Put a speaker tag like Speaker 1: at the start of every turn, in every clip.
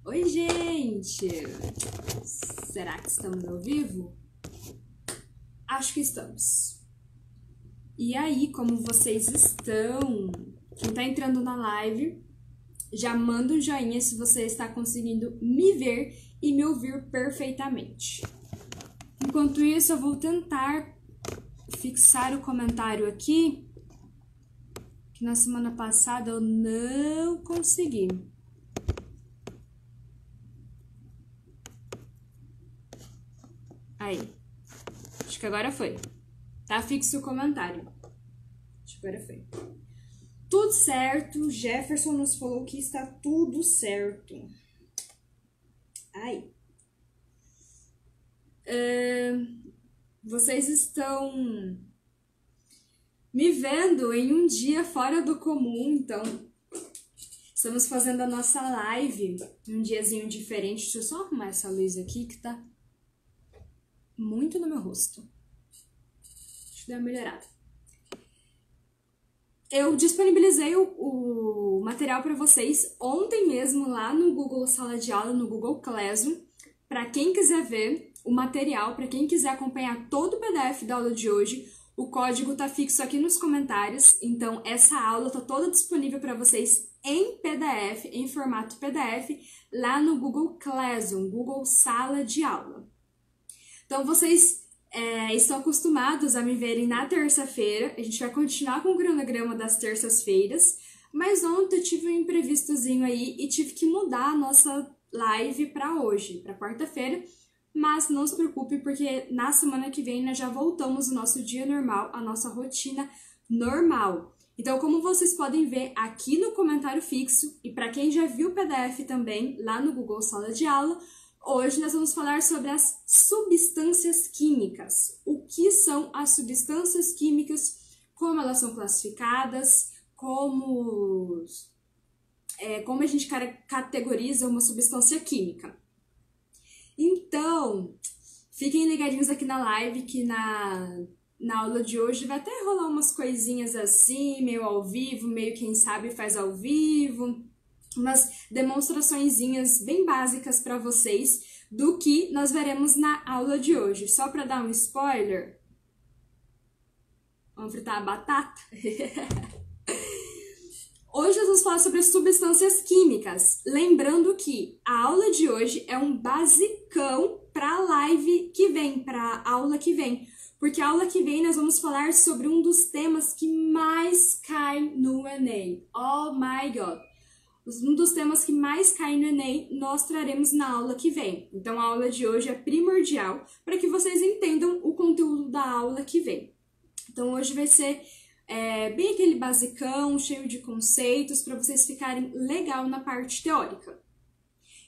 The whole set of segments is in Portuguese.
Speaker 1: Oi, gente! Será que estamos ao vivo? Acho que estamos. E aí, como vocês estão? Quem tá entrando na live, já manda um joinha se você está conseguindo me ver e me ouvir perfeitamente. Enquanto isso, eu vou tentar fixar o comentário aqui, que na semana passada eu não consegui. Aí. Acho que agora foi. Tá fixo o comentário. Acho que agora foi. Tudo certo. Jefferson nos falou que está tudo certo. Aí. Vocês estão me vendo em um dia fora do comum, então estamos fazendo a nossa live um diazinho diferente. Deixa eu só arrumar essa luz aqui que tá muito no meu rosto. Deixa eu dar uma melhorada. Eu disponibilizei o material para vocês ontem mesmo lá no Google Sala de Aula, no Google Classroom, para quem quiser ver o material, para quem quiser acompanhar todo o PDF da aula de hoje. O código tá fixo aqui nos comentários, então essa aula tá toda disponível para vocês em PDF, em formato PDF, lá no Google Classroom, Google Sala de Aula. Então vocês estão acostumados a me verem na terça-feira, a gente vai continuar com o cronograma das terças-feiras, mas ontem eu tive um imprevistozinho aí e tive que mudar a nossa live para hoje, para quarta-feira. Mas não se preocupe, porque na semana que vem nós já voltamos ao nosso dia normal, a nossa rotina normal. Então, como vocês podem ver aqui no comentário fixo, e para quem já viu o PDF também, lá no Google Sala de Aula, hoje nós vamos falar sobre as substâncias químicas. O que são as substâncias químicas, como elas são classificadas, como a gente categoriza uma substância química. Então, fiquem ligadinhos aqui na live, que na aula de hoje vai até rolar umas coisinhas assim, meio ao vivo, meio quem sabe faz ao vivo, umas demonstraçõezinhas bem básicas para vocês do que nós veremos na aula de hoje. Só para dar um spoiler, vamos fritar a batata? Hoje nós vamos falar sobre as substâncias químicas. Lembrando que a aula de hoje é um basicão para a live que vem, para a aula que vem. Porque a aula que vem nós vamos falar sobre um dos temas que mais cai no Enem. Oh my God! Um dos temas que mais cai no Enem nós traremos na aula que vem. Então a aula de hoje é primordial para que vocês entendam o conteúdo da aula que vem. Então hoje vai ser bem aquele basicão, cheio de conceitos, para vocês ficarem legal na parte teórica.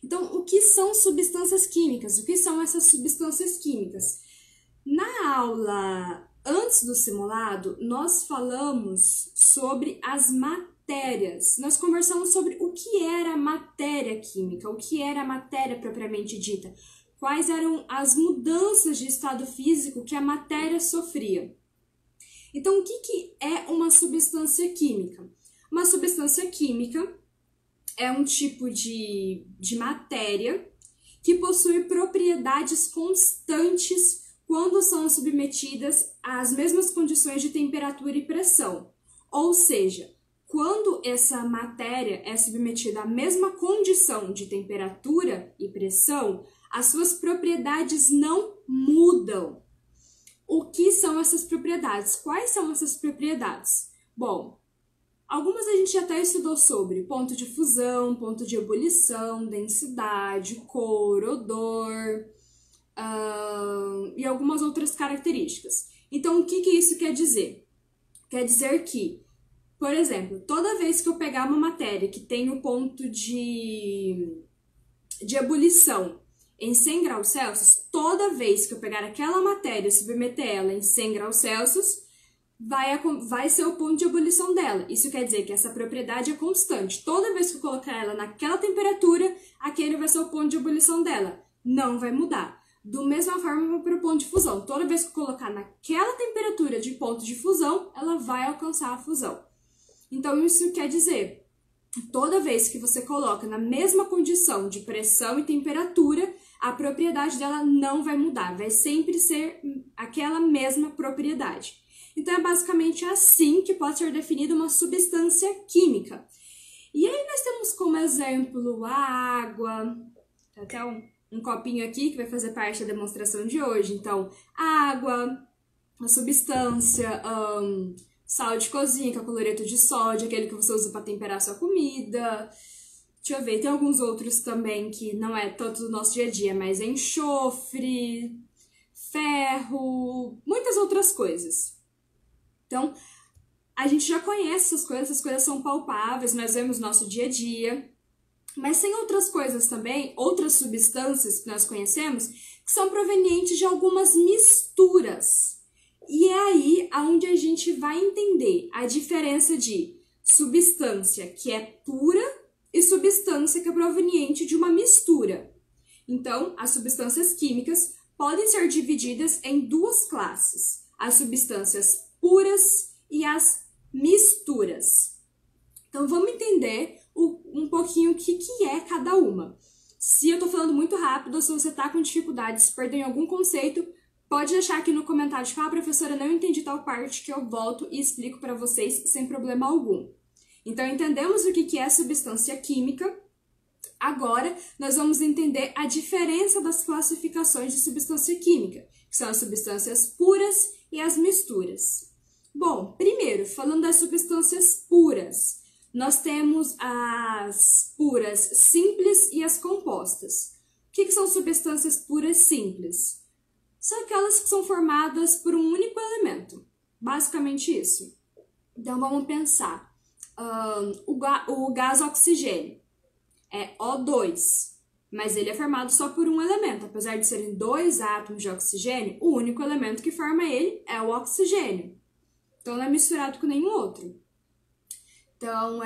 Speaker 1: Então, o que são substâncias químicas? O que são essas substâncias químicas? Na aula antes do simulado, nós falamos sobre as matérias. Nós conversamos sobre o que era matéria química, o que era matéria propriamente dita, quais eram as mudanças de estado físico que a matéria sofria. Então, o que é uma substância química? Uma substância química é um tipo de matéria que possui propriedades constantes quando são submetidas às mesmas condições de temperatura e pressão. Ou seja, quando essa matéria é submetida à mesma condição de temperatura e pressão, as suas propriedades não mudam. O que são essas propriedades? Quais são essas propriedades? Bom, algumas a gente até estudou sobre ponto de fusão, ponto de ebulição, densidade, cor, odor e algumas outras características. Então, o que isso quer dizer? Quer dizer que, por exemplo, toda vez que eu pegar uma matéria que tem o ponto de ebulição em 100 graus Celsius, toda vez que eu pegar aquela matéria e submeter ela em 100 graus Celsius, vai ser o ponto de ebulição dela. Isso quer dizer que essa propriedade é constante. Toda vez que eu colocar ela naquela temperatura, aquele vai ser o ponto de ebulição dela. Não vai mudar. Do mesma forma para o ponto de fusão. Toda vez que eu colocar naquela temperatura de ponto de fusão, ela vai alcançar a fusão. Então, isso quer dizer toda vez que você coloca na mesma condição de pressão e temperatura, a propriedade dela não vai mudar, vai sempre ser aquela mesma propriedade. Então, é basicamente assim que pode ser definida uma substância química. E aí nós temos como exemplo a água, tem até um copinho aqui que vai fazer parte da demonstração de hoje. Então, água, a substância, sal de cozinha, que é o cloreto de sódio, aquele que você usa para temperar a sua comida. Deixa eu ver, tem alguns outros também que não é tanto do nosso dia a dia, mas enxofre, ferro, muitas outras coisas. Então, a gente já conhece essas coisas são palpáveis, nós vemos no nosso dia a dia. Mas tem outras coisas também, outras substâncias que nós conhecemos, que são provenientes de algumas misturas. E é aí onde a gente vai entender a diferença de substância que é pura e substância que é proveniente de uma mistura. Então, as substâncias químicas podem ser divididas em duas classes: as substâncias puras e as misturas. Então, vamos entender um pouquinho o que é cada uma. Se eu tô falando muito rápido, ou se você tá com dificuldade, se perdeu em algum conceito, pode deixar aqui no comentário de professora, não entendi tal parte, que eu volto e explico para vocês sem problema algum. Então, entendemos o que é substância química. Agora, nós vamos entender a diferença das classificações de substância química, que são as substâncias puras e as misturas. Bom, primeiro, falando das substâncias puras, nós temos as puras simples e as compostas. O que são substâncias puras simples? São aquelas que são formadas por um único elemento. Basicamente isso. Então, vamos pensar. O gás oxigênio é O2, mas ele é formado só por um elemento. Apesar de serem dois átomos de oxigênio, o único elemento que forma ele é o oxigênio. Então, não é misturado com nenhum outro. Então,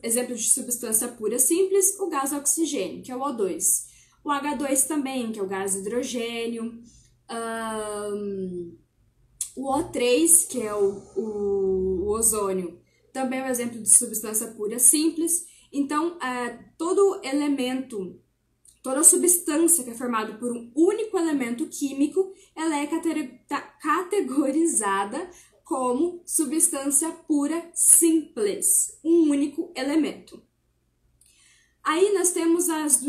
Speaker 1: exemplo de substância pura simples, o gás oxigênio, que é o O2. O H2 também, que é o gás hidrogênio. O O3, que é o ozônio, também é um exemplo de substância pura simples. Então, todo elemento, toda substância que é formada por um único elemento químico, ela é categorizada como substância pura simples, um único elemento. Aí nós temos as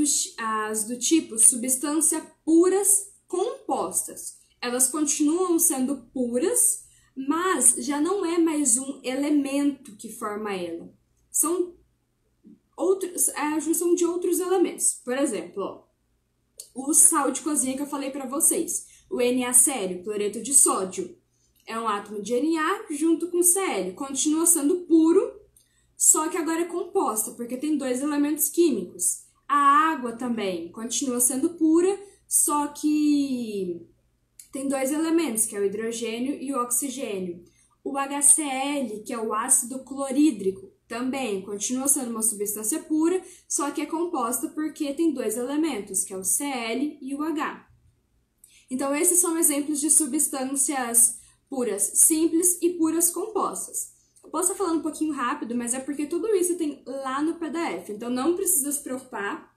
Speaker 1: do tipo substância puras compostas. Elas continuam sendo puras, mas já não é mais um elemento que forma ela. São a junção de outros elementos. Por exemplo, o sal de cozinha que eu falei para vocês, o NaCl, cloreto de sódio. É um átomo de Na junto com Cl. Continua sendo puro, só que agora é composta, porque tem dois elementos químicos. A água também continua sendo pura, só que tem dois elementos, que é o hidrogênio e o oxigênio. O HCl, que é o ácido clorídrico, também continua sendo uma substância pura, só que é composta porque tem dois elementos, que é o Cl e o H. Então, esses são exemplos de substâncias puras simples e puras compostas. Eu posso estar falando um pouquinho rápido, mas é porque tudo isso tem lá no PDF. Então, não precisa se preocupar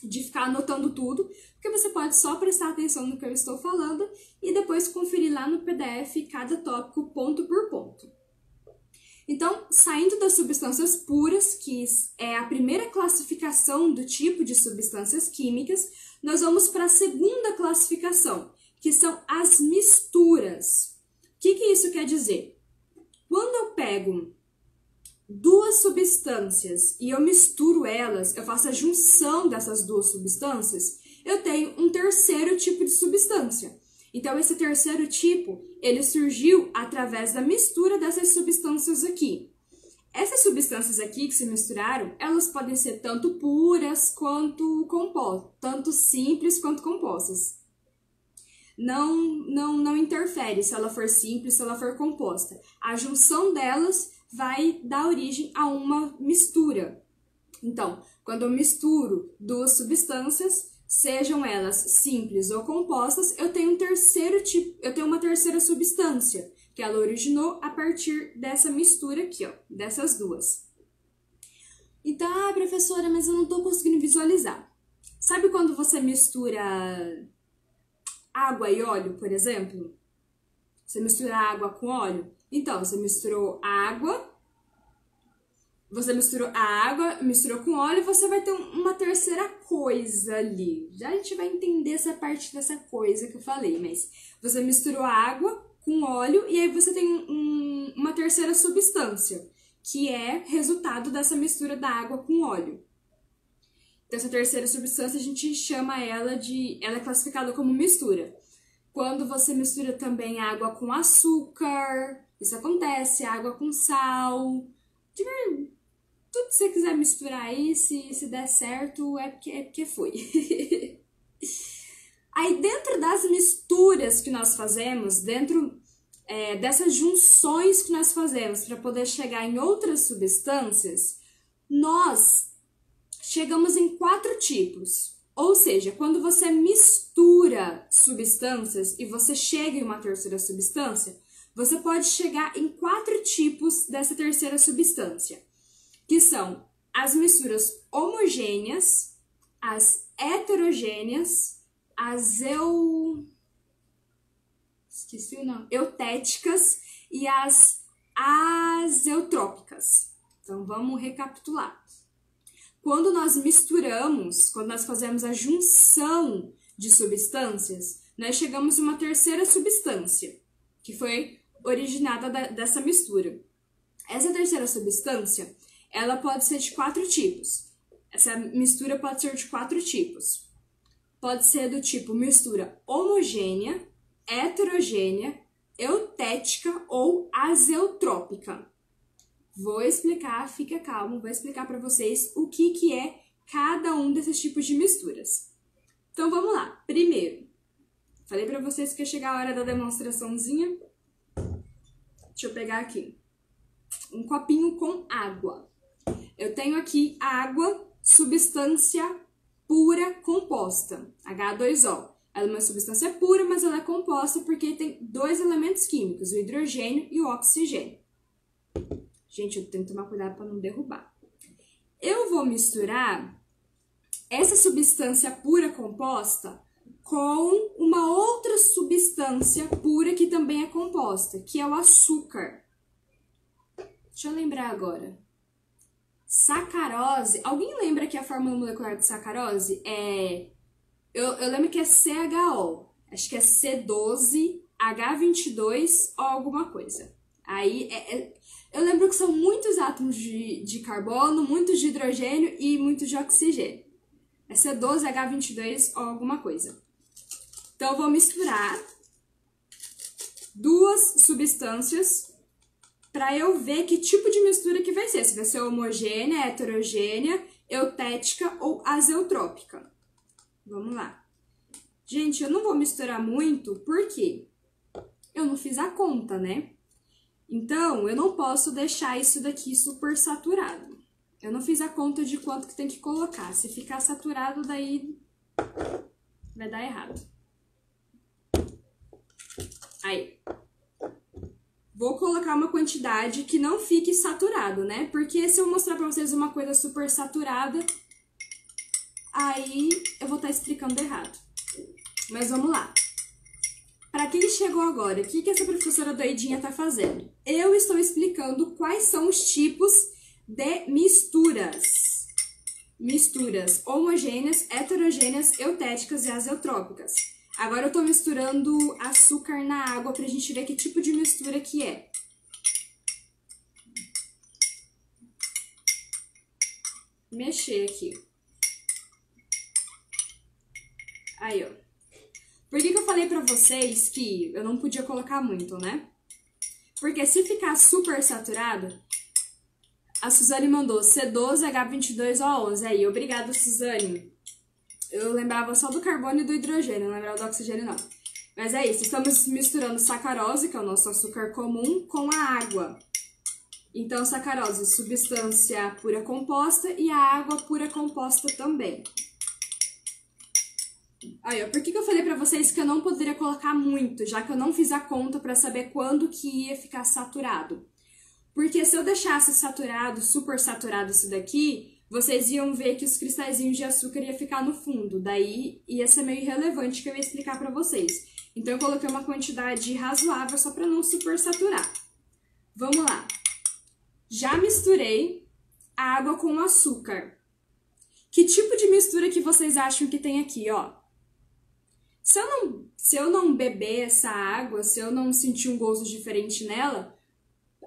Speaker 1: de ficar anotando tudo, porque você pode só prestar atenção no que eu estou falando e depois conferir lá no PDF cada tópico ponto por ponto. Então, saindo das substâncias puras, que é a primeira classificação do tipo de substâncias químicas, nós vamos para a segunda classificação, que são as misturas. O que isso quer dizer? Quando eu pego duas substâncias e eu misturo elas, eu faço a junção dessas duas substâncias, eu tenho um terceiro tipo de substância. Então, esse terceiro tipo, ele surgiu através da mistura dessas substâncias aqui. Essas substâncias aqui que se misturaram, elas podem ser tanto puras quanto compostas, tanto simples quanto compostas. Não interfere se ela for simples, se ela for composta. A junção delas vai dar origem a uma mistura. Então, quando eu misturo duas substâncias, sejam elas simples ou compostas, eu tenho uma terceira substância, que ela originou a partir dessa mistura aqui, ó, dessas duas. Então, professora, mas eu não tô conseguindo visualizar. Sabe quando você mistura água e óleo, por exemplo? Você mistura água com óleo? Então, você misturou água, misturou com óleo, você vai ter uma terceira coisa ali. Já a gente vai entender essa parte dessa coisa que eu falei, mas você misturou água com óleo e aí você tem uma terceira substância, que é resultado dessa mistura da água com óleo. Então, essa terceira substância, a gente chama ela ela é classificada como mistura. Quando você mistura também água com açúcar, isso acontece, água com sal, tudo que você quiser misturar aí, se der certo, é porque foi. Aí, dentro das misturas que nós fazemos, dentro dessas junções que nós fazemos para poder chegar em outras substâncias, nós chegamos em 4 tipos. Ou seja, quando você mistura substâncias e você chega em uma terceira substância, você pode chegar em 4 tipos dessa terceira substância, que são as misturas homogêneas, as heterogêneas, as eutéticas e as azeotrópicas. Então, vamos recapitular. Quando nós misturamos, quando nós fazemos a junção de substâncias, nós chegamos em uma terceira substância, que foi originada dessa mistura. Essa terceira substância, ela pode ser de 4 tipos. Essa mistura pode ser de 4 tipos. Pode ser do tipo mistura homogênea, heterogênea, eutética ou azeotrópica. Vou explicar, fica calmo, vou explicar para vocês o que é cada um desses tipos de misturas. Então vamos lá. Primeiro, falei para vocês que ia chegar a hora da demonstraçãozinha. Deixa eu pegar aqui um copinho com água. Eu tenho aqui água, substância pura composta, H2O. Ela é uma substância pura, mas ela é composta porque tem 2 elementos químicos, o hidrogênio e o oxigênio. Gente, eu tenho que tomar cuidado para não derrubar. Eu vou misturar essa substância pura composta com uma outra substância pura que também é composta, que é o açúcar. Deixa eu lembrar agora. Sacarose. Alguém lembra que a fórmula molecular de sacarose é... Eu lembro que é CHO. Acho que é C12H22 ou alguma coisa. Aí, eu lembro que são muitos átomos de carbono, muitos de hidrogênio e muitos de oxigênio. É C12H22 ou alguma coisa. Então, eu vou misturar 2 substâncias para eu ver que tipo de mistura que vai ser. Se vai ser homogênea, heterogênea, eutética ou azeotrópica. Vamos lá. Gente, eu não vou misturar muito, porque eu não fiz a conta, né? Então, eu não posso deixar isso daqui super saturado. Eu não fiz a conta de quanto que tem que colocar. Se ficar saturado, daí vai dar errado. Aí. Vou colocar uma quantidade que não fique saturado, né? Porque se eu mostrar pra vocês uma coisa super saturada, aí eu vou estar explicando errado. Mas vamos lá. Para quem chegou agora, o que essa professora doidinha tá fazendo? Eu estou explicando quais são os tipos de misturas. Misturas homogêneas, heterogêneas, eutéticas e azeotrópicas. Agora eu tô misturando açúcar na água pra gente ver que tipo de mistura que é. Mexer aqui. Aí, ó. Por que eu falei pra vocês que eu não podia colocar muito, né? Porque se ficar super saturado, a Suzane mandou C12H22O11. Aí, obrigada, Suzane. Eu lembrava só do carbono e do hidrogênio, não lembrava do oxigênio, não. Mas é isso, estamos misturando sacarose, que é o nosso açúcar comum, com a água. Então, sacarose, substância pura composta, e a água pura composta também. Aí, ó, por que eu falei pra vocês que eu não poderia colocar muito, já que eu não fiz a conta pra saber quando que ia ficar saturado? Porque se eu deixasse saturado, super saturado isso daqui, vocês iam ver que os cristalzinhos de açúcar ia ficar no fundo. Daí ia ser meio irrelevante que eu ia explicar pra vocês. Então eu coloquei uma quantidade razoável só pra não supersaturar. Vamos lá. Já misturei a água com açúcar. Que tipo de mistura que vocês acham que tem aqui, ó? Se eu não beber essa água, se eu não sentir um gosto diferente nela,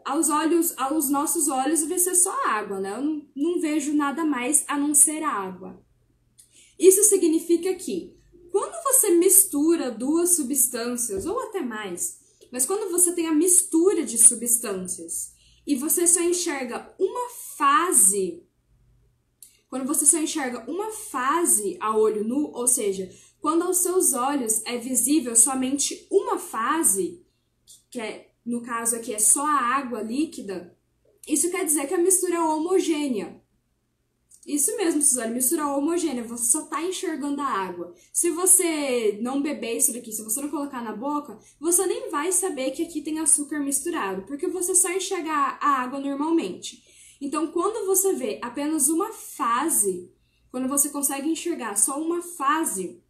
Speaker 1: aos nossos olhos vai ser só água, né? Eu não vejo nada mais a não ser água. Isso significa que quando você mistura duas substâncias, ou até mais, mas quando você tem a mistura de substâncias e você só enxerga uma fase, quando você só enxerga uma fase a olho nu, ou seja, quando aos seus olhos é visível somente uma fase, que é, no caso aqui é só a água líquida, isso quer dizer que a mistura é homogênea. Isso mesmo, Suzane, mistura homogênea, você só tá enxergando a água. Se você não beber isso daqui, se você não colocar na boca, você nem vai saber que aqui tem açúcar misturado, porque você só enxerga a água normalmente. Então, quando você vê apenas uma fase, quando você consegue enxergar só uma fase,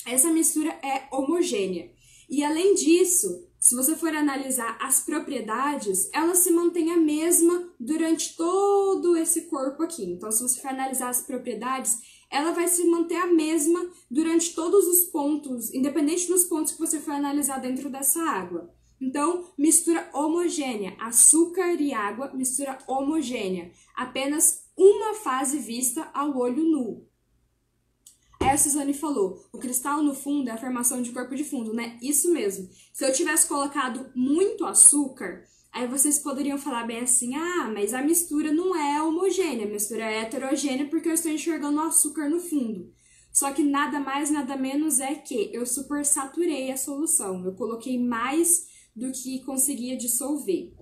Speaker 1: essa mistura é homogênea. E além disso, se você for analisar as propriedades, ela se mantém a mesma durante todo esse corpo aqui. Então, se você for analisar as propriedades, ela vai se manter a mesma durante todos os pontos, independente dos pontos que você for analisar dentro dessa água. Então, mistura homogênea, açúcar e água, mistura homogênea. Apenas uma fase vista ao olho nu. Aí a Suzane falou, o cristal no fundo é a formação de corpo de fundo, né? Isso mesmo. Se eu tivesse colocado muito açúcar, aí vocês poderiam falar bem assim, ah, mas a mistura não é homogênea, a mistura é heterogênea porque eu estou enxergando o açúcar no fundo. Só que nada mais, nada menos é que eu supersaturei a solução. Eu coloquei mais do que conseguia dissolver.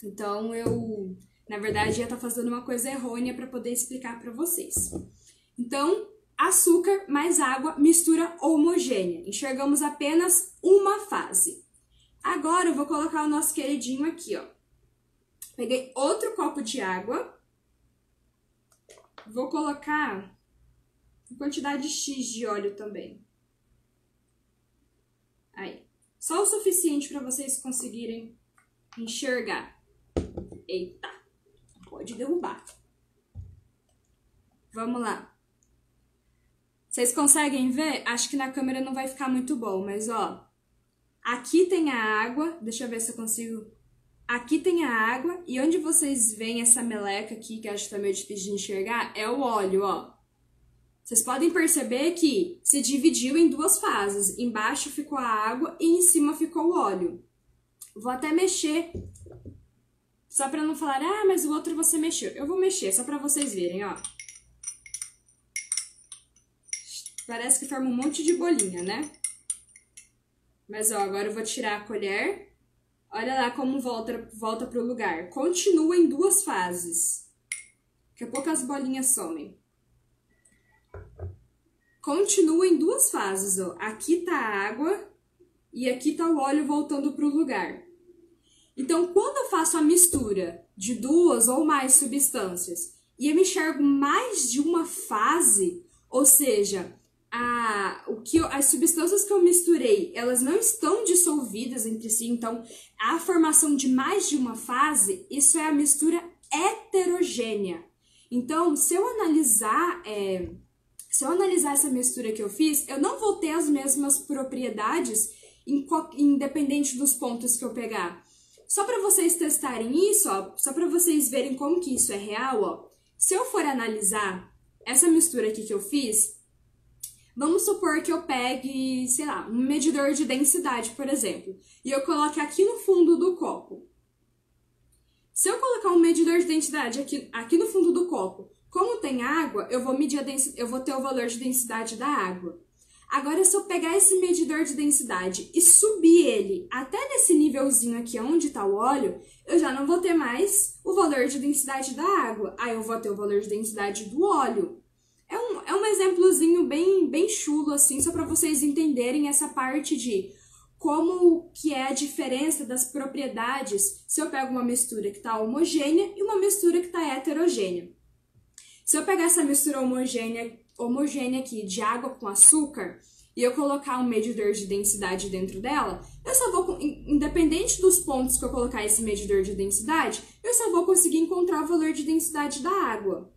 Speaker 1: Então, eu, na verdade, ia estar fazendo uma coisa errônea para poder explicar para vocês. Então, açúcar mais água, mistura homogênea. Enxergamos apenas uma fase. Agora, eu vou colocar o nosso queridinho aqui, ó. Peguei outro copo de água. Vou colocar uma quantidade X de óleo também. Aí. Só o suficiente para vocês conseguirem enxergar. Eita, pode derrubar. Vamos lá. Vocês conseguem ver? Acho que na câmera não vai ficar muito bom, mas ó. Aqui tem a água, deixa eu ver se eu consigo. Aqui tem a água e onde vocês veem essa meleca aqui, que acho que tá meio difícil de enxergar, é o óleo, ó. Vocês podem perceber que se dividiu em duas fases. Embaixo ficou a água e em cima ficou o óleo. Vou até mexer, só pra não falar, ah, mas o outro você mexeu. Eu vou mexer, só pra vocês verem, ó. Parece que forma um monte de bolinha, né? Mas, ó, agora eu vou tirar a colher. Olha lá como volta pro lugar. Continua em duas fases. Daqui a pouco as bolinhas somem. Continua em duas fases, ó. Aqui tá a água e aqui tá o óleo voltando pro lugar. Então, quando eu faço a mistura de duas ou mais substâncias e eu enxergo mais de uma fase, ou seja, as substâncias que eu misturei, elas não estão dissolvidas entre si, então a formação de mais de uma fase, isso é a mistura heterogênea. Então, se eu analisar essa mistura que eu fiz, eu não vou ter as mesmas propriedades independente dos pontos que eu pegar. Só para vocês testarem isso, ó, só para vocês verem como que isso é real, ó. Se eu for analisar essa mistura aqui que eu fiz, vamos supor que eu pegue, sei lá, um medidor de densidade, por exemplo, e eu coloque aqui no fundo do copo. Se eu colocar um medidor de densidade aqui no fundo do copo, como tem água, eu vou ter o valor de densidade da água. Agora, se eu pegar esse medidor de densidade e subir ele até nesse nívelzinho aqui onde está o óleo, eu já não vou ter mais o valor de densidade da água. Aí eu vou ter o valor de densidade do óleo. É um exemplozinho bem chulo, assim, só para vocês entenderem essa parte de como que é a diferença das propriedades se eu pego uma mistura que está homogênea e uma mistura que está heterogênea. Se eu pegar essa mistura homogênea aqui de água com açúcar e eu colocar um medidor de densidade dentro dela, eu só vou, independente dos pontos que eu colocar esse medidor de densidade, eu só vou conseguir encontrar o valor de densidade da água.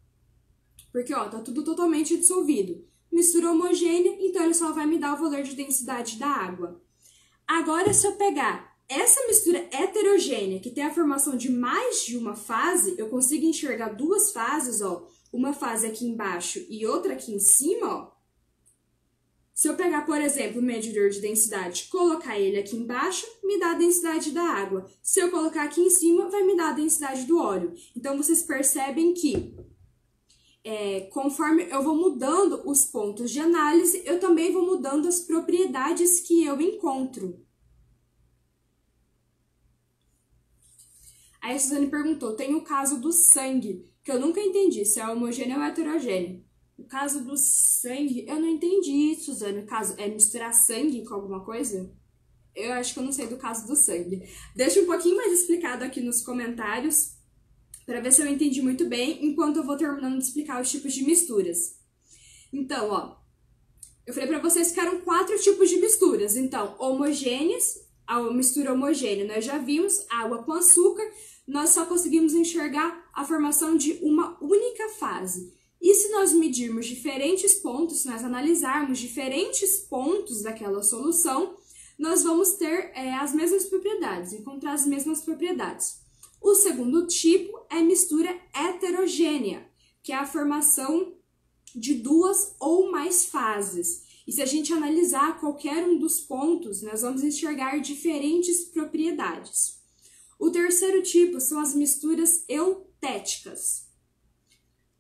Speaker 1: Porque, ó, tá tudo totalmente dissolvido. Mistura homogênea, então ele só vai me dar o valor de densidade da água. Agora, se eu pegar essa mistura heterogênea, que tem a formação de mais de uma fase, eu consigo enxergar duas fases, ó, uma fase aqui embaixo e outra aqui em cima, ó. Se eu pegar, por exemplo, o medidor de densidade, colocar ele aqui embaixo, me dá a densidade da água. Se eu colocar aqui em cima, vai me dar a densidade do óleo. Então, vocês percebem que conforme eu vou mudando os pontos de análise, eu também vou mudando as propriedades que eu encontro. Aí a Suzane perguntou, tem o caso do sangue, que eu nunca entendi se é homogêneo ou heterogêneo. O caso do sangue, eu não entendi, Suzane. O caso é misturar sangue com alguma coisa? Eu acho que eu não sei do caso do sangue. Deixa um pouquinho mais explicado aqui nos comentários, para ver se eu entendi muito bem, enquanto eu vou terminando de explicar os tipos de misturas. Então, ó, eu falei para vocês que eram 4 tipos de misturas. Então, homogêneas, a mistura homogênea nós já vimos, água com açúcar, nós só conseguimos enxergar a formação de uma única fase. E se nós medirmos diferentes pontos, se nós analisarmos diferentes pontos daquela solução, nós vamos ter as mesmas propriedades, encontrar as mesmas propriedades. O segundo tipo é mistura heterogênea, que é a formação de 2 ou mais fases. E se a gente analisar qualquer um dos pontos, nós vamos enxergar diferentes propriedades. O terceiro tipo são as misturas eutéticas.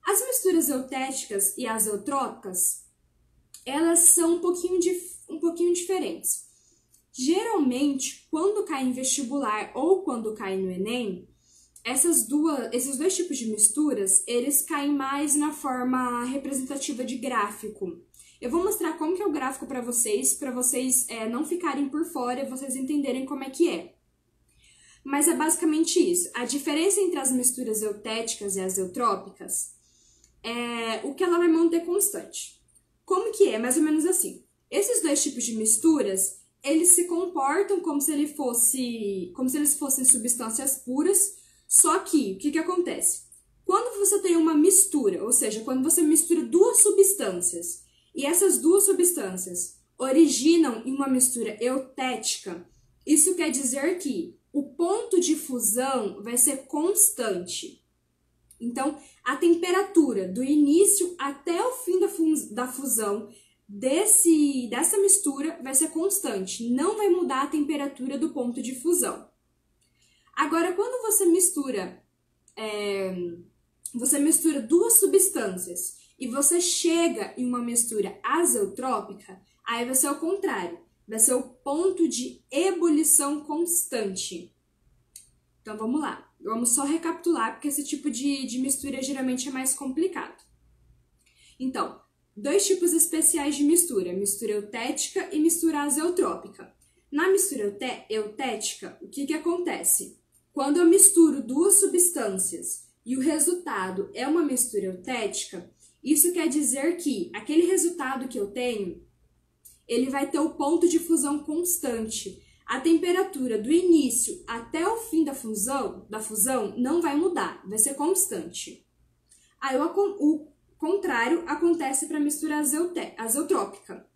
Speaker 1: As misturas eutéticas e as eutrópicas, elas são um pouquinho diferentes. Geralmente, quando cai em vestibular ou quando cai no Enem, esses 2 tipos de misturas, eles caem mais na forma representativa de gráfico. Eu vou mostrar como que é o gráfico para vocês não ficarem por fora e vocês entenderem como é que é. Mas é basicamente isso. A diferença entre as misturas eutéticas e as eutrópicas é o que ela vai manter constante. Como que é? Mais ou menos assim. Esses 2 tipos de misturas, eles se comportam como se eles fossem substâncias puras, só que, o que acontece? Quando você tem uma mistura, ou seja, quando você mistura 2 substâncias, e essas 2 substâncias originam em uma mistura eutética, isso quer dizer que o ponto de fusão vai ser constante. Então, a temperatura do início até o fim da fusão dessa mistura vai ser constante, não vai mudar a temperatura do ponto de fusão. Agora, quando você mistura 2 substâncias e você chega em uma mistura azeutrópica, aí vai ser o contrário, vai ser o ponto de ebulição constante. Então, vamos lá. Vamos só recapitular, porque esse tipo de mistura geralmente é mais complicado. Então, 2 tipos especiais de mistura eutética e mistura azeutrópica. Na mistura eutética, o que acontece? Quando eu misturo 2 substâncias e o resultado é uma mistura eutética, isso quer dizer que aquele resultado que eu tenho, ele vai ter o ponto de fusão constante. A temperatura do início até o fim da fusão não vai mudar, vai ser constante. Aí o contrário acontece para a mistura azeutrópica.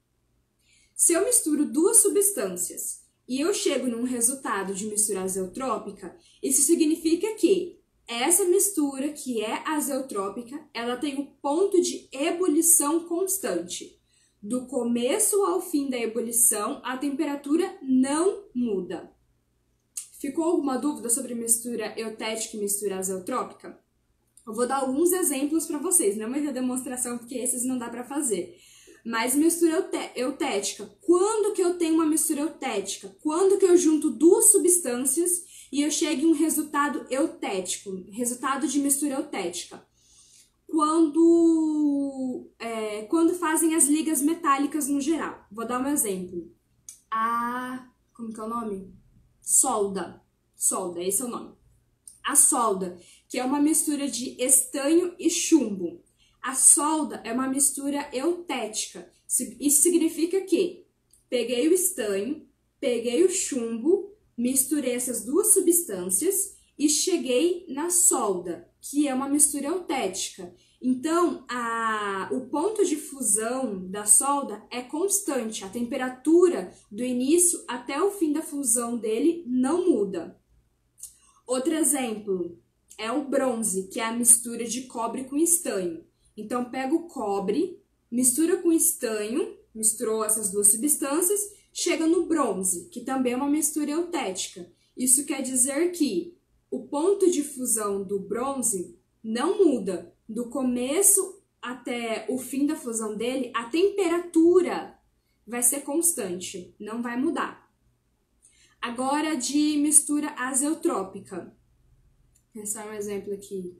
Speaker 1: Se eu misturo 2 substâncias e eu chego num resultado de mistura azeutrópica, isso significa que essa mistura, que é azeutrópica, ela tem o ponto de ebulição constante. Do começo ao fim da ebulição, a temperatura não muda. Ficou alguma dúvida sobre mistura eutética e mistura azeutrópica? Eu vou dar alguns exemplos para vocês, não é uma demonstração, porque esses não dá para fazer. Mas mistura eutética, quando que eu tenho uma mistura eutética? Quando que eu junto 2 substâncias e eu chego em um resultado eutético, resultado de mistura eutética? Quando fazem as ligas metálicas no geral. Vou dar um exemplo. Como que é o nome? Solda. Solda, esse é o nome. A solda, que é uma mistura de estanho e chumbo. A solda é uma mistura eutética. Isso significa que peguei o estanho, peguei o chumbo, misturei essas duas substâncias e cheguei na solda, que é uma mistura eutética. Então, o ponto de fusão da solda é constante. A temperatura do início até o fim da fusão dele não muda. Outro exemplo é o bronze, que é a mistura de cobre com estanho. Então, pega o cobre, mistura com estanho, misturou essas duas substâncias, chega no bronze, que também é uma mistura eutética. Isso quer dizer que o ponto de fusão do bronze não muda. Do começo até o fim da fusão dele, a temperatura vai ser constante, não vai mudar. Agora, de mistura azeotrópica. Vou pensar um exemplo aqui.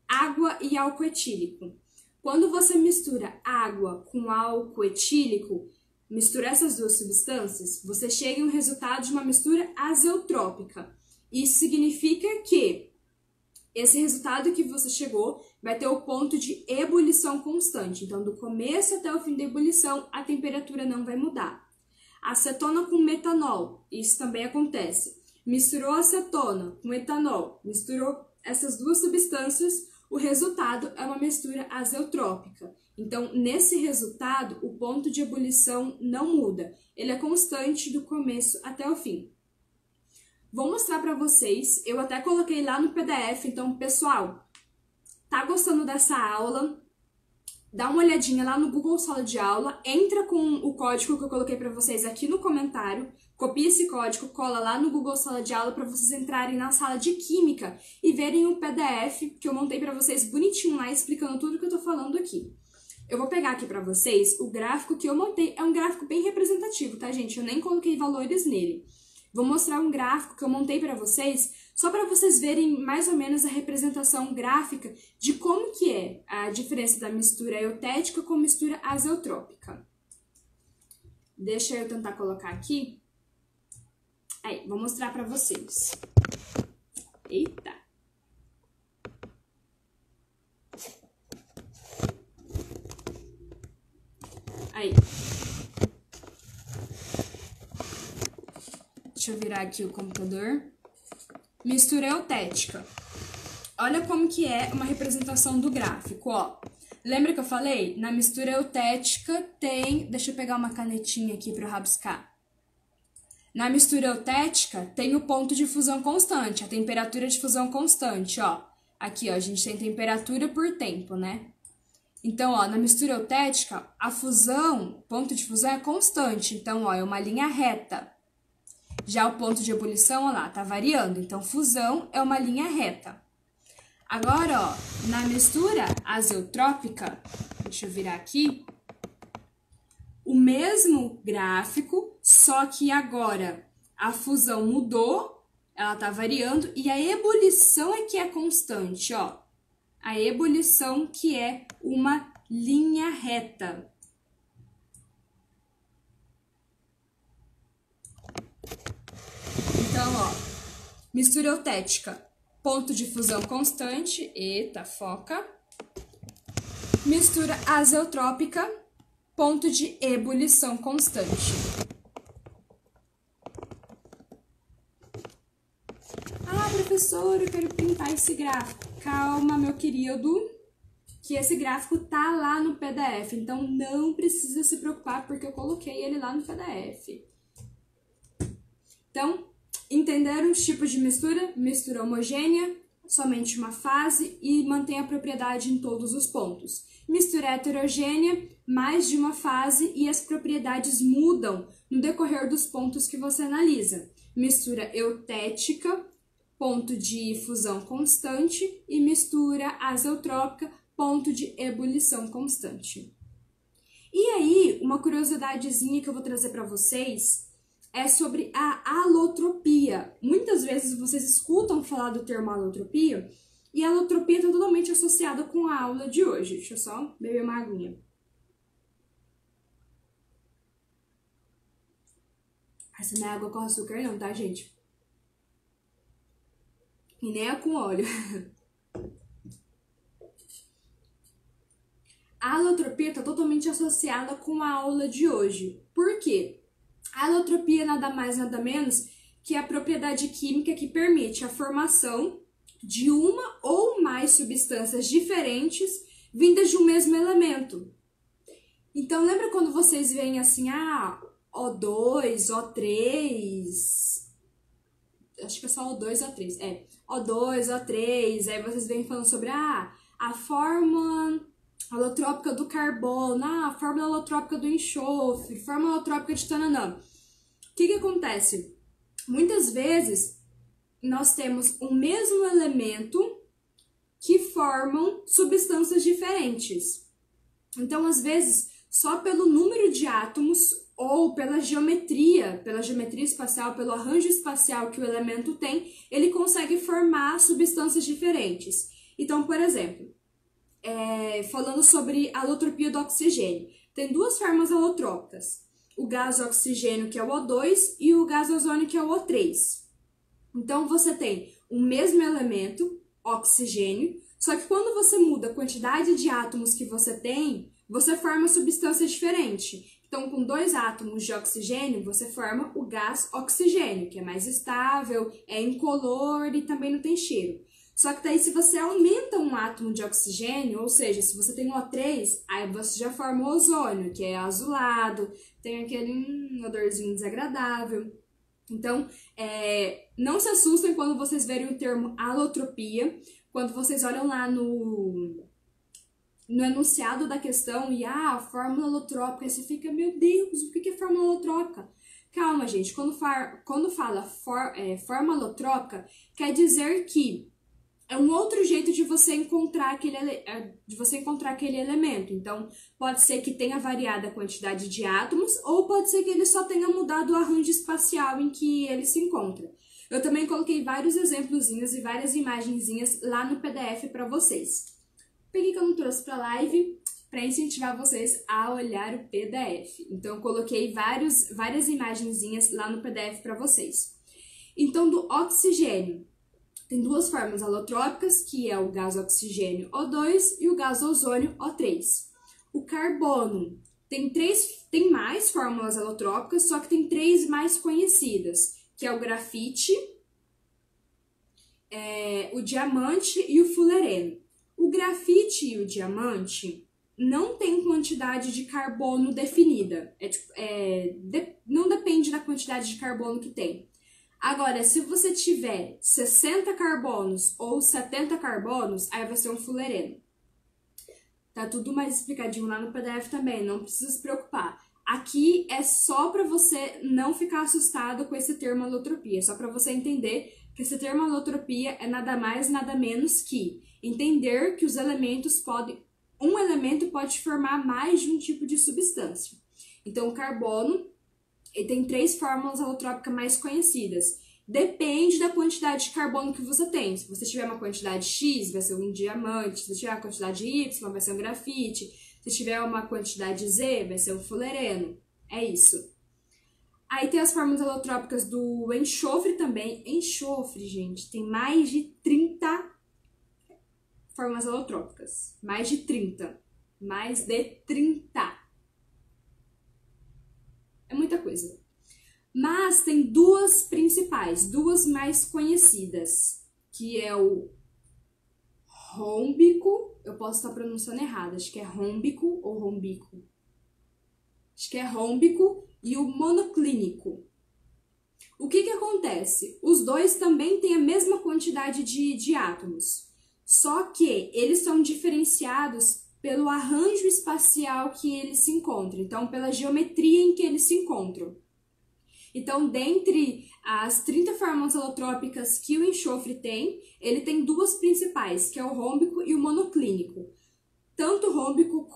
Speaker 1: Água e álcool etílico. Quando você mistura água com álcool etílico, mistura essas duas substâncias, você chega em um resultado de uma mistura azeotrópica. Isso significa que esse resultado que você chegou vai ter o ponto de ebulição constante. Então, do começo até o fim da ebulição, a temperatura não vai mudar. Acetona com metanol, isso também acontece. Misturou acetona com etanol, misturou essas duas substâncias, o resultado é uma mistura azeotrópica. Então, nesse resultado, o ponto de ebulição não muda. Ele é constante do começo até o fim. Vou mostrar para vocês, eu até coloquei lá no PDF, então, pessoal, tá gostando dessa aula? Dá uma olhadinha lá no Google Sala de Aula, entra com o código que eu coloquei para vocês aqui no comentário, copia esse código, cola lá no Google Sala de Aula para vocês entrarem na sala de Química e verem o PDF que eu montei para vocês bonitinho lá, explicando tudo que eu tô falando aqui. Eu vou pegar aqui para vocês o gráfico que eu montei, é um gráfico bem representativo, tá, gente? Eu nem coloquei valores nele. Vou mostrar um gráfico que eu montei para vocês, só para vocês verem mais ou menos a representação gráfica de como que é a diferença da mistura eutética com mistura azeotrópica. Deixa eu tentar colocar aqui. Aí, vou mostrar para vocês. Eita! Aí. Deixa eu virar aqui o computador. Mistura eutética. Olha como que é uma representação do gráfico, ó. Lembra que eu falei? Na mistura eutética tem... Deixa eu pegar uma canetinha aqui para rabiscar. Na mistura eutética tem o ponto de fusão constante, a temperatura de fusão constante, ó. Aqui, ó, a gente tem temperatura por tempo, né? Então, ó, na mistura eutética, a fusão, ponto de fusão é constante. Então, ó, é uma linha reta. Já o ponto de ebulição, ó lá, tá variando. Então, fusão é uma linha reta. Agora, ó, na mistura azeotrópica, deixa eu virar aqui, o mesmo gráfico, só que agora a fusão mudou, ela tá variando, e a ebulição é que é constante, ó. A ebulição que é uma linha reta. Então, ó, mistura eutética, ponto de fusão constante, eita, foca. Mistura azeotrópica, ponto de ebulição constante. Ah, professora, eu quero pintar esse gráfico. Calma, meu querido, que esse gráfico tá lá no PDF, então não precisa se preocupar porque eu coloquei ele lá no PDF. Então, entenderam os tipos de mistura? Mistura homogênea, somente uma fase e mantém a propriedade em todos os pontos. Mistura heterogênea, mais de uma fase e as propriedades mudam no decorrer dos pontos que você analisa. Mistura eutética, ponto de fusão constante, e mistura azeotrópica, ponto de ebulição constante. E aí, uma curiosidadezinha que eu vou trazer para vocês é sobre a alotropia. Muitas vezes vocês escutam falar do termo alotropia, e a alotropia está totalmente associada com a aula de hoje. Deixa eu só beber uma aguinha. Essa não é água com açúcar não, tá, gente? E nem é com óleo. A alotropia está totalmente associada com a aula de hoje. Por quê? A alotropia nada mais nada menos que a propriedade química que permite a formação de uma ou mais substâncias diferentes vindas de um mesmo elemento. Então, lembra quando vocês veem assim, O2, O3, acho que é só O2 e O3, O2, O3, aí vocês vêm falando sobre a forma alotrópica do carbono, a fórmula alotrópica do enxofre, fórmula alotrópica de tananã. O que acontece? Muitas vezes, nós temos o mesmo elemento que formam substâncias diferentes. Então, às vezes, só pelo número de átomos ou pela geometria espacial, pelo arranjo espacial que o elemento tem, ele consegue formar substâncias diferentes. Então, por exemplo, falando sobre a alotropia do oxigênio, tem duas formas alotrópicas. O gás oxigênio, que é o O2, e o gás ozônio, que é o O3. Então, você tem o mesmo elemento, oxigênio, só que quando você muda a quantidade de átomos que você tem, você forma substância diferente. Então, com 2 átomos de oxigênio, você forma o gás oxigênio, que é mais estável, é incolor e também não tem cheiro. Só que daí, se você aumenta um átomo de oxigênio, ou seja, se você tem um O3, aí você já forma o ozônio, que é azulado, tem aquele odorzinho desagradável. Então, não se assustem quando vocês verem o termo alotropia, quando vocês olham lá no enunciado da questão e a fórmula alotrópica, aí você fica, meu Deus, o que é fórmula alotrópica? Calma, gente, quando fala forma alotrópica, quer dizer que é um outro jeito de você encontrar aquele elemento. Então, pode ser que tenha variado a quantidade de átomos, ou pode ser que ele só tenha mudado o arranjo espacial em que ele se encontra. Eu também coloquei vários exemplozinhos e várias imagenzinhas lá no PDF para vocês. Peguei que eu não trouxe para live para incentivar vocês a olhar o PDF. Então, eu coloquei várias imagenzinhas lá no PDF para vocês. Então, do oxigênio, tem duas formas alotrópicas, que é o gás oxigênio O2 e o gás ozônio O3. O carbono tem mais fórmulas alotrópicas, só que tem 3 mais conhecidas, que é o grafite, o diamante e o fulereno. O grafite e o diamante não tem quantidade de carbono definida, não depende da quantidade de carbono que tem. Agora, se você tiver 60 carbonos ou 70 carbonos, aí vai ser um fulereno. Tá tudo mais explicadinho lá no PDF também, não precisa se preocupar. Aqui é só para você não ficar assustado com esse termo alotropia, só para você entender que esse termo alotropia é nada mais, nada menos que entender que um elemento pode formar mais de um tipo de substância. Então, o carbono, ele tem 3 fórmulas alotrópicas mais conhecidas. Depende da quantidade de carbono que você tem. Se você tiver uma quantidade X, vai ser um diamante. Se você tiver uma quantidade Y, vai ser um grafite. Se tiver uma quantidade Z, vai ser um fulereno. É isso. Aí tem as fórmulas alotrópicas do enxofre também. Enxofre, gente, tem mais de 30 fórmulas alotrópicas. Mais de 30. Mais de 30. É muita coisa. Mas tem 2 principais, 2 mais conhecidas, que é o rômbico, eu posso estar pronunciando errado, acho que é rômbico ou rombico. Acho que é rômbico e o monoclínico. O que acontece? Os 2 também têm a mesma quantidade de átomos, só que eles são diferenciados pelo arranjo espacial que eles se encontram, então pela geometria em que eles se encontram. Então, dentre as 30 fórmulas alotrópicas que o enxofre tem, ele tem 2 principais, que é o rômbico e o monoclínico. Tanto o rômbico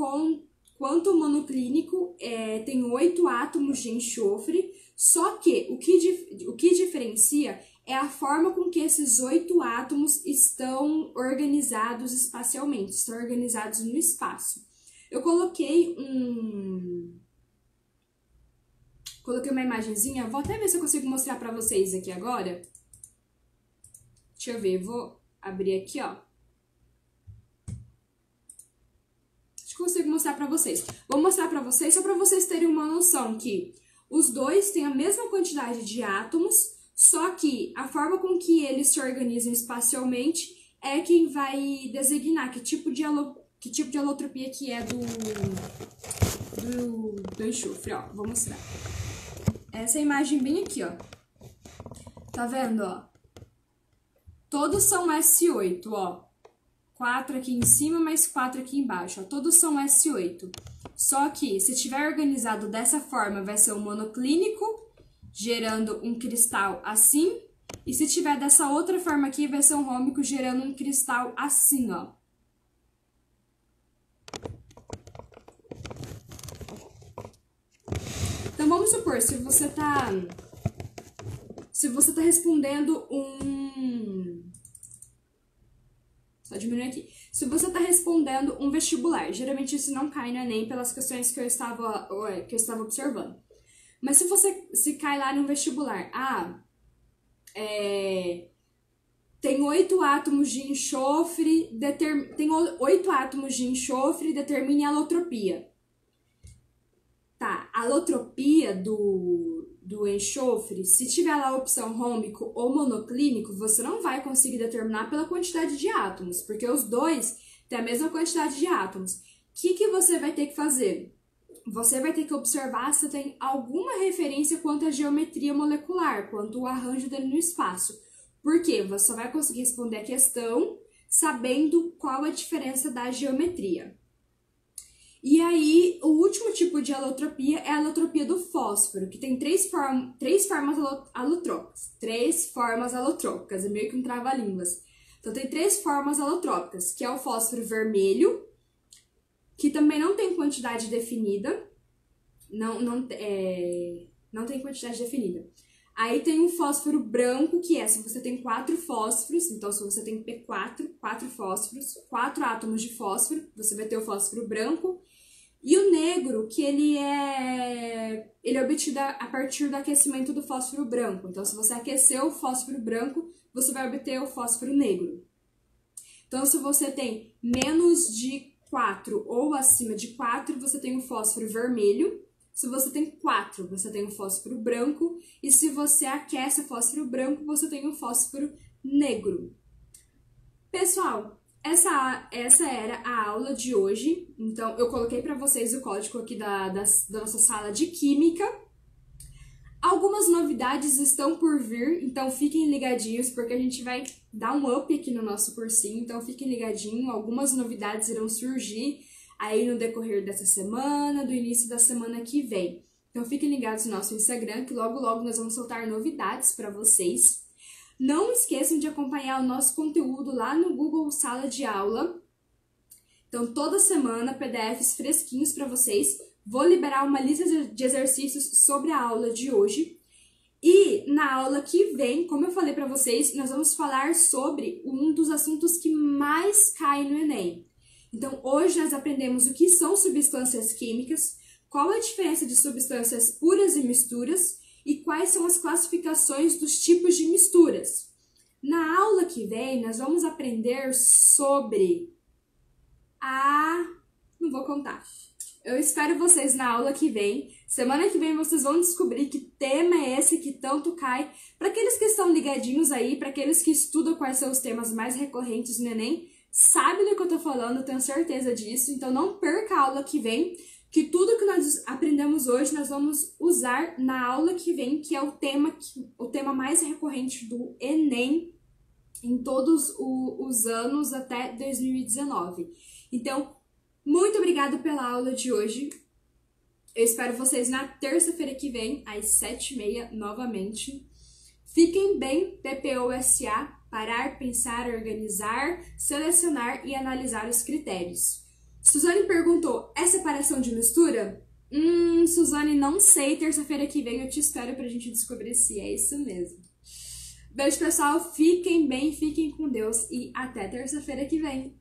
Speaker 1: quanto o monoclínico tem 8 átomos de enxofre, só que o que diferencia é a forma com que esses 8 átomos estão organizados espacialmente, estão organizados no espaço. Eu coloquei uma imagenzinha, vou até ver se eu consigo mostrar pra vocês aqui agora. Deixa eu ver, vou abrir aqui, ó. Deixa eu consigo mostrar pra vocês. Vou mostrar pra vocês só pra vocês terem uma noção que os dois têm a mesma quantidade de átomos, só que a forma com que eles se organizam espacialmente é quem vai designar que tipo de alotropia que é do enxofre, ó. Vou mostrar. Essa é a imagem bem aqui, ó. Tá vendo, ó? Todos são S8, ó. 4 aqui em cima, mais 4 aqui embaixo, ó. Todos são S8. Só que, se estiver organizado dessa forma, vai ser um monoclínico, gerando um cristal assim. E se tiver dessa outra forma aqui, vai ser um rômbico, gerando um cristal assim, ó. Então, vamos supor, se você tá respondendo Só diminuir aqui. Se você tá respondendo um vestibular, geralmente isso não cai no Enem pelas questões que eu estava observando. Mas se cai lá no vestibular, tem 8 átomos de enxofre, determine a alotropia. Tá, a alotropia do enxofre, se tiver lá a opção rômbico ou monoclínico, você não vai conseguir determinar pela quantidade de átomos, porque os dois têm a mesma quantidade de átomos. O que você vai ter que fazer? Você vai ter que observar se tem alguma referência quanto à geometria molecular, quanto ao arranjo dele no espaço. Por quê? Você só vai conseguir responder a questão sabendo qual a diferença da geometria. E aí, o último tipo de alotropia é a alotropia do fósforo, que tem três formas alotrópicas. 3 formas alotrópicas, é meio que um trava-línguas. Então, tem 3 formas alotrópicas, que é o fósforo vermelho, que também não tem quantidade definida. Não tem quantidade definida. Aí tem o fósforo branco, que é se você tem 4 fósforos, então se você tem P4, 4 fósforos, 4 átomos de fósforo, você vai ter o fósforo branco. E o negro, que ele é obtido a partir do aquecimento do fósforo branco. Então, se você aquecer o fósforo branco, você vai obter o fósforo negro. Então, se você tem menos de 4 ou acima de 4, você tem o fósforo vermelho. Se você tem 4, você tem o fósforo branco. E se você aquece o fósforo branco, você tem o fósforo negro. Pessoal, essa era a aula de hoje. Então, eu coloquei para vocês o código aqui da nossa sala de Química. Algumas novidades estão por vir, então fiquem ligadinhos, porque a gente vai dar um up aqui no nosso cursinho. Então, fiquem ligadinhos, algumas novidades irão surgir aí no decorrer dessa semana, do início da semana que vem. Então, fiquem ligados no nosso Instagram, que logo, logo nós vamos soltar novidades para vocês. Não esqueçam de acompanhar o nosso conteúdo lá no Google Sala de Aula. Então, toda semana, PDFs fresquinhos para vocês. Vou liberar uma lista de exercícios sobre a aula de hoje. E na aula que vem, como eu falei para vocês, nós vamos falar sobre um dos assuntos que mais cai no Enem. Então, hoje nós aprendemos o que são substâncias químicas, qual a diferença de substâncias puras e misturas, e quais são as classificações dos tipos de misturas. Na aula que vem, nós vamos aprender sobre não vou contar. Eu espero vocês na aula que vem. Semana que vem vocês vão descobrir que tema é esse que tanto cai. Para aqueles que estão ligadinhos aí, para aqueles que estudam quais são os temas mais recorrentes no Enem, sabe do que eu tô falando, eu tenho certeza disso. Então não perca a aula que vem, que tudo que nós aprendemos hoje nós vamos usar na aula que vem, que é o tema mais recorrente do Enem em todos os anos até 2019. Então, muito obrigada pela aula de hoje. Eu espero vocês na terça-feira que vem, às 7h30, novamente. Fiquem bem, PPO-SA, parar, pensar, organizar, selecionar e analisar os critérios. Suzane perguntou, é separação de mistura? Suzane, não sei. Terça-feira que vem eu te espero pra gente descobrir se é isso mesmo. Beijo, pessoal. Fiquem bem, fiquem com Deus e até terça-feira que vem.